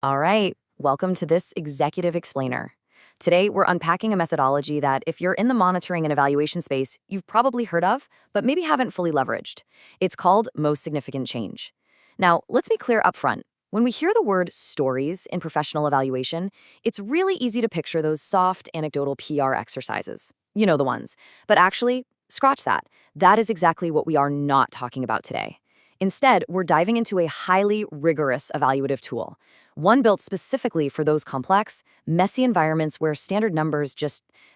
All right, welcome to this Executive Explainer. Today, we're unpacking a methodology that, if you're in the monitoring and evaluation space, you've probably heard of, but maybe haven't fully leveraged. It's called most significant change. Now, let's be clear up front. When we hear the word stories in professional evaluation, it's really easy to picture those soft, anecdotal PR exercises. You know the ones. But actually, scratch that. That is exactly what we are not talking about today. Instead, we're diving into a highly rigorous evaluative tool, one built specifically for those complex, messy environments where standard numbers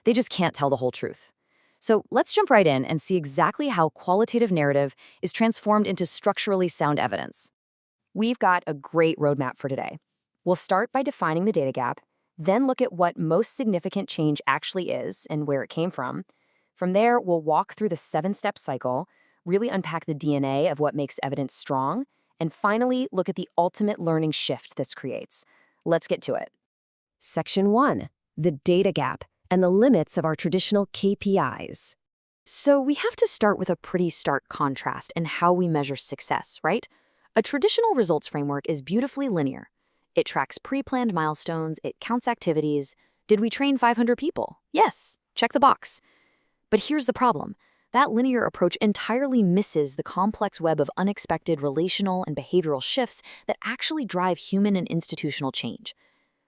they just can't tell the whole truth. So let's jump right in and see exactly how qualitative narrative is transformed into structurally sound evidence. We've got a great roadmap for today. We'll start by defining the data gap, then look at what most significant change actually is and where it came from. From there, we'll walk through the 7-step cycle, really unpack the DNA of what makes evidence strong, and finally look at the ultimate learning shift this creates. Let's get to it. Section 1. The data gap and the limits of our traditional KPIs. So we have to start with a pretty stark contrast in how we measure success, right? A traditional results framework is beautifully linear. It tracks pre-planned milestones, it counts activities. Did we train 500 people? Yes, check the box. But here's the problem. That linear approach entirely misses the complex web of unexpected relational and behavioral shifts that actually drive human and institutional change.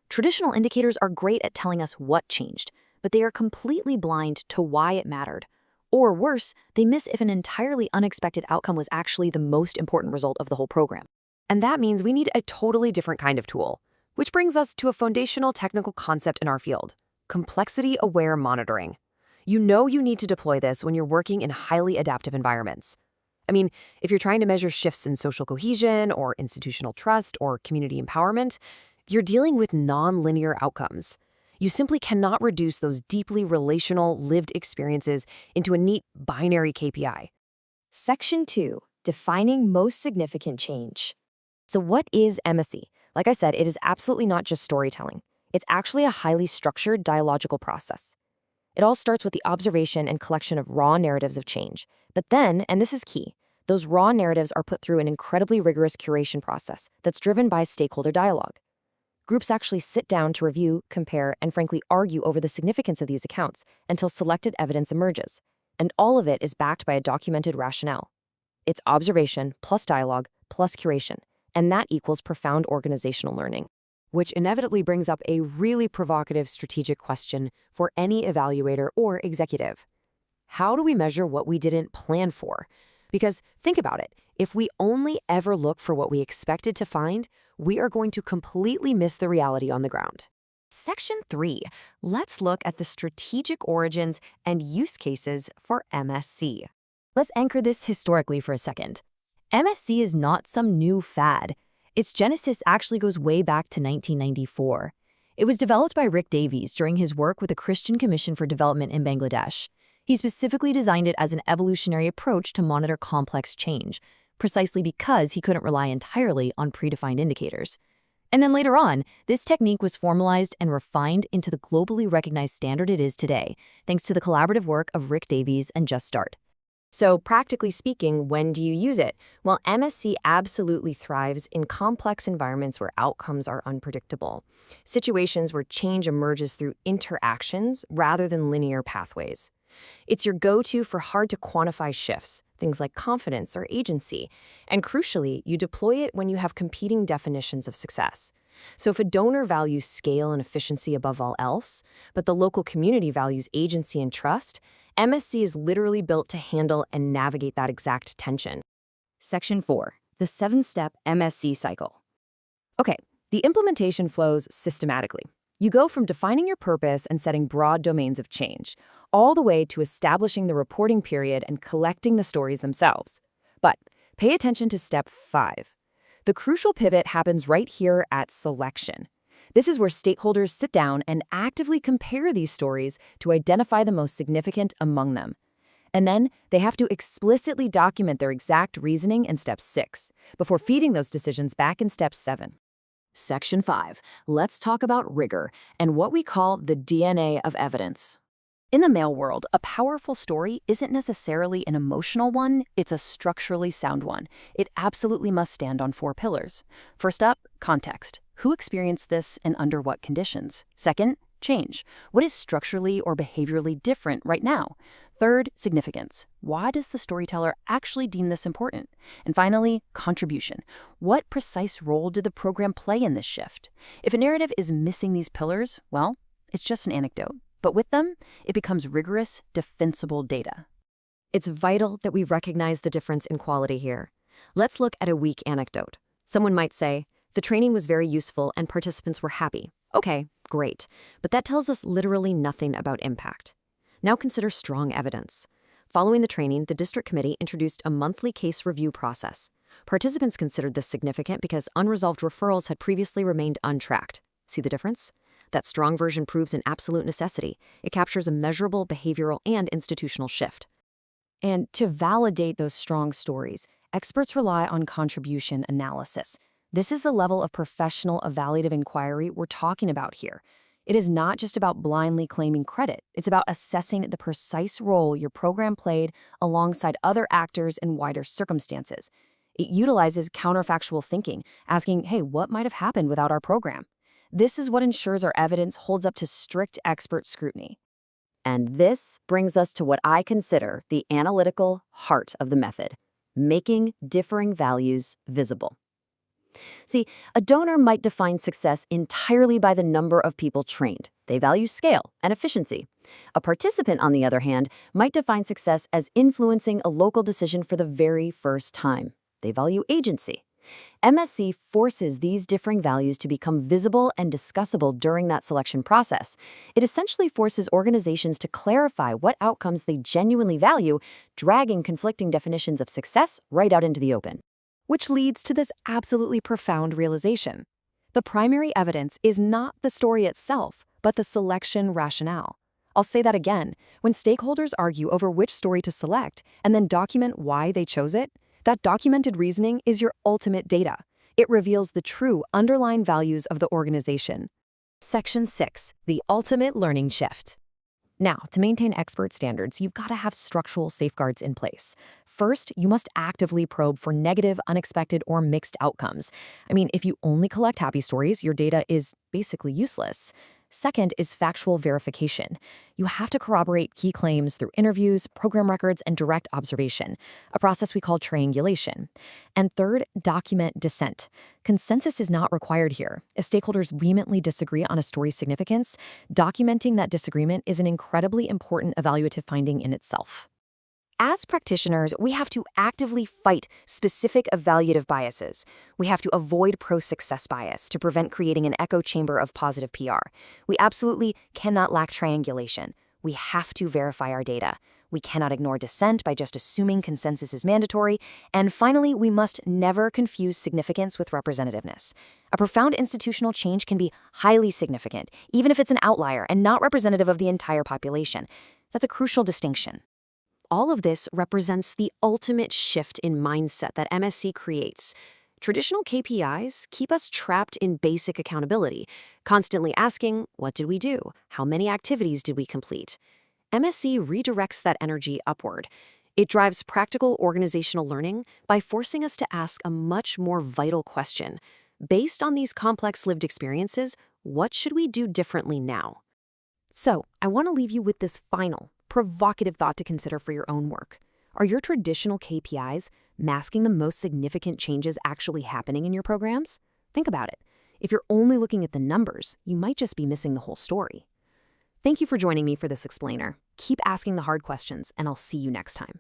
Traditional indicators are great at telling us what changed, but they are completely blind to why it mattered. Or worse, they miss if an entirely unexpected outcome was actually the most important result of the whole program. And that means we need a totally different kind of tool, which brings us to a foundational technical concept in our field: complexity-aware monitoring. You know you need to deploy this when you're working in highly adaptive environments. I mean, if you're trying to measure shifts in social cohesion or institutional trust or community empowerment, you're dealing with non-linear outcomes. You simply cannot reduce those deeply relational, lived experiences into a neat binary KPI. Section 2. Defining most significant change. So what is MSC? Like I said, it is absolutely not just storytelling. It's actually a highly structured dialogical process. It all starts with the observation and collection of raw narratives of change. But then, and this is key, those raw narratives are put through an incredibly rigorous curation process that's driven by stakeholder dialogue. Groups actually sit down to review, compare, and frankly argue over the significance of these accounts until selected evidence emerges. And all of it is backed by a documented rationale. It's observation plus dialogue plus curation, and that equals profound organizational learning. Which inevitably brings up a really provocative strategic question for any evaluator or executive. How do we measure what we didn't plan for? Because think about it, if we only ever look for what we expected to find, we are going to completely miss the reality on the ground. Section 3. Let's look at the strategic origins and use cases for MSC. Let's anchor this historically for a second. MSC is not some new fad. Its genesis actually goes way back to 1994. It was developed by Rick Davies during his work with the Christian Commission for Development in Bangladesh. He specifically designed it as an evolutionary approach to monitor complex change, precisely because he couldn't rely entirely on predefined indicators. And then later on, this technique was formalized and refined into the globally recognized standard it is today, thanks to the collaborative work of Rick Davies and Just Start. So practically speaking, when do you use it? Well, MSC absolutely thrives in complex environments where outcomes are unpredictable, situations where change emerges through interactions rather than linear pathways. It's your go-to for hard-to-quantify shifts, things like confidence or agency, and crucially, you deploy it when you have competing definitions of success. So if a donor values scale and efficiency above all else, but the local community values agency and trust, MSC is literally built to handle and navigate that exact tension. Section 4. The 7-step MSC cycle. Okay, the implementation flows systematically. You go from defining your purpose and setting broad domains of change, all the way to establishing the reporting period and collecting the stories themselves. But pay attention to step 5. The crucial pivot happens right here at selection. This is where stakeholders sit down and actively compare these stories to identify the most significant among them. And then they have to explicitly document their exact reasoning in step 6, before feeding those decisions back in step 7. Section 5. Let's talk about rigor and what we call the DNA of evidence. In the male world, a powerful story isn't necessarily an emotional one, it's a structurally sound one. It absolutely must stand on 4 pillars. First up, context. Who experienced this and under what conditions? Second, change. What is structurally or behaviorally different right now? Third, significance. Why does the storyteller actually deem this important? And finally, contribution. What precise role did the program play in this shift? If a narrative is missing these pillars, well, it's just an anecdote. But with them, it becomes rigorous, defensible data. It's vital that we recognize the difference in quality here. Let's look at a weak anecdote. Someone might say, the training was very useful and participants were happy. Okay, great. But that tells us literally nothing about impact. Now consider strong evidence. Following the training, the district committee introduced a monthly case review process. Participants considered this significant because unresolved referrals had previously remained untracked. See the difference? That strong version proves an absolute necessity. It captures a measurable behavioral and institutional shift. And to validate those strong stories, experts rely on contribution analysis. This is the level of professional evaluative inquiry we're talking about here. It is not just about blindly claiming credit. It's about assessing the precise role your program played alongside other actors in wider circumstances. It utilizes counterfactual thinking, asking, hey, what might have happened without our program? This is what ensures our evidence holds up to strict expert scrutiny. And this brings us to what I consider the analytical heart of the method, making differing values visible. See, a donor might define success entirely by the number of people trained. They value scale and efficiency. A participant, on the other hand, might define success as influencing a local decision for the very first time. They value agency. MSC forces these differing values to become visible and discussable during that selection process. It essentially forces organizations to clarify what outcomes they genuinely value, dragging conflicting definitions of success right out into the open. Which leads to this absolutely profound realization. The primary evidence is not the story itself, but the selection rationale. I'll say that again. When stakeholders argue over which story to select and then document why they chose it, that documented reasoning is your ultimate data. It reveals the true underlying values of the organization. Section 6, the ultimate learning shift. Now, to maintain expert standards, you've got to have structural safeguards in place. First, you must actively probe for negative, unexpected, or mixed outcomes. If you only collect happy stories, your data is basically useless. Second is factual verification. You have to corroborate key claims through interviews, program records, and direct observation, a process we call triangulation. And third, document dissent. Consensus is not required here. If stakeholders vehemently disagree on a story's significance, documenting that disagreement is an incredibly important evaluative finding in itself. As practitioners, we have to actively fight specific evaluative biases. We have to avoid pro-success bias to prevent creating an echo chamber of positive PR. We absolutely cannot lack triangulation. We have to verify our data. We cannot ignore dissent by just assuming consensus is mandatory. And finally, we must never confuse significance with representativeness. A profound institutional change can be highly significant, even if it's an outlier and not representative of the entire population. That's a crucial distinction. All of this represents the ultimate shift in mindset that MSC creates. Traditional KPIs keep us trapped in basic accountability, constantly asking, what did we do? How many activities did we complete? MSC redirects that energy upward. It drives practical organizational learning by forcing us to ask a much more vital question. Based on these complex lived experiences, what should we do differently now? So, I want to leave you with this final, provocative thought to consider for your own work. Are your traditional KPIs masking the most significant changes actually happening in your programs? Think about it. If you're only looking at the numbers, you might just be missing the whole story. Thank you for joining me for this explainer. Keep asking the hard questions, and I'll see you next time.